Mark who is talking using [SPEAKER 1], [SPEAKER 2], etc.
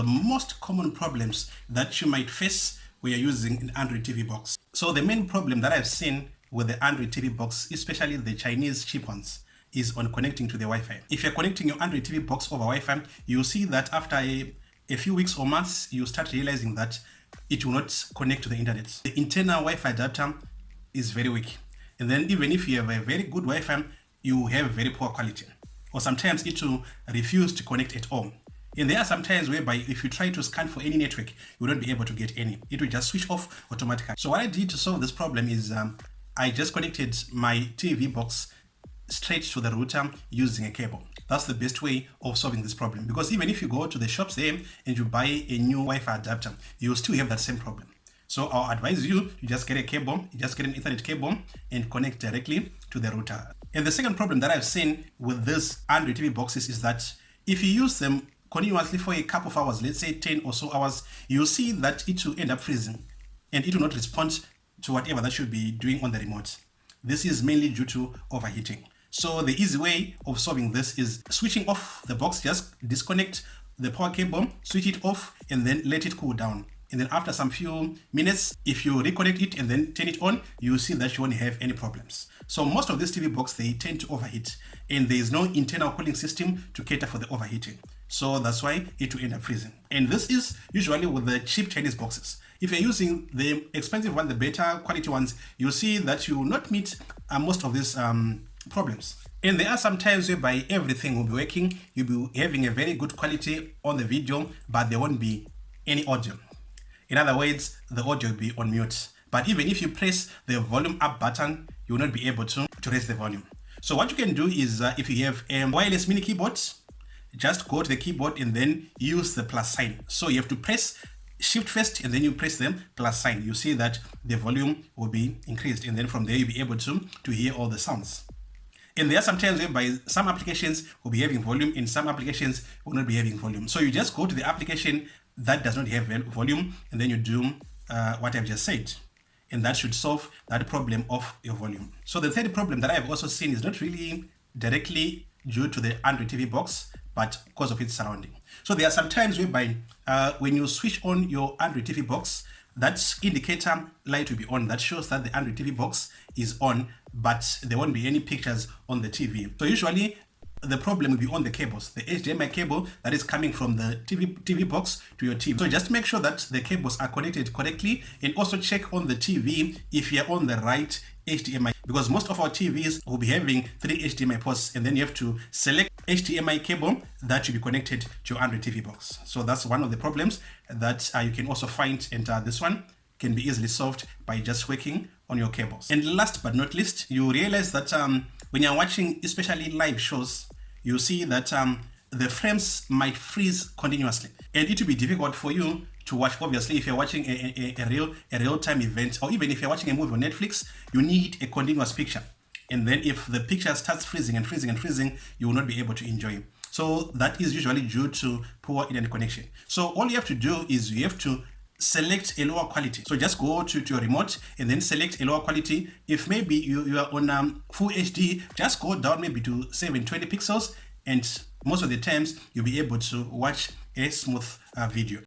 [SPEAKER 1] most common problems that you might face when you're using an Android TV box. So the main problem that I've seen with the Android TV box, especially the Chinese cheap ones, is on connecting to the Wi-Fi. If you're connecting your Android TV box over Wi-Fi, you'll see that after a few weeks or months, you start realizing that it will not connect to the internet. The internal Wi-Fi adapter is very weak. And then even if you have a very good Wi-Fi, you have very poor quality. Or sometimes it will refuse to connect at all. And there are some times whereby if you try to scan for any network, you won't be able to get any. It will just switch off automatically. So what I did to solve this problem is I just connected my TV box straight to the router using a cable. That's the best way of solving this problem, because even if you go to the shops there and you buy a new Wi-Fi adapter, you'll still have that same problem. So I'll advise you just get a cable, you just get an Ethernet cable and connect directly to the router. And the second problem that I've seen with these Android TV boxes is that if you use them continuously for a couple of hours, let's say 10 or so hours, you'll see that it will end up freezing and it will not respond to whatever that should be doing on the remote. This is mainly due to overheating. So the easy way of solving this is switching off the box. Just disconnect the power cable, switch it off, and then let it cool down. And then after some few minutes, if you reconnect it and then turn it on, you'll see that you won't have any problems. So most of these TV boxes, they tend to overheat, and there is no internal cooling system to cater for the overheating. So that's why it will end up freezing. And this is usually with the cheap Chinese boxes. If you're using the expensive one, the better quality ones, you'll see that you will not meet most of these problems. And there are some times whereby everything will be working, you'll be having a very good quality on the video, but there won't be any audio. In other words, the audio will be on mute. But even if you press the volume up button, you will not be able to raise the volume. So what you can do is if you have a wireless mini keyboard, just go to the keyboard and then use the plus sign. So you have to press Shift first and then you press the plus sign. You see that the volume will be increased, and then from there you'll be able to hear all the sounds. And there are some times whereby some applications will be having volume and some applications will not be having volume. So you just go to the application that does not have volume and then you do what I've just said. And that should solve that problem of your volume. So the third problem that I've also seen is not really directly due to the Android TV box, but because of its surrounding. So there are some times whereby when you switch on your Android TV box, that indicator light will be on. That shows that the Android TV box is on, but there won't be any pictures on the TV. So usually the problem will be on the cables, the HDMI cable that is coming from the TV box to your TV. So just make sure that the cables are connected correctly, and also check on the TV if you're on the right HDMI, because most of our TVs will be having 3 HDMI ports, and then you have to select HDMI cable that should be connected to your Android TV box. So that's one of the problems that you can also find, and this one can be easily solved by just working on your cables. And last but not least, you realize that when you're watching especially live shows, you see that the frames might freeze continuously, and it will be difficult for you to watch. Obviously, if you're watching a real-time event, or even if you're watching a movie on Netflix, you need a continuous picture. And then if the picture starts freezing and freezing and freezing, you will not be able to enjoy it. So that is usually due to poor internet connection. So all you have to do is you have to select a lower quality. So just go to your remote and then select a lower quality. If maybe you are on full HD, just go down maybe to 720 pixels, and most of the times you'll be able to watch a smooth video.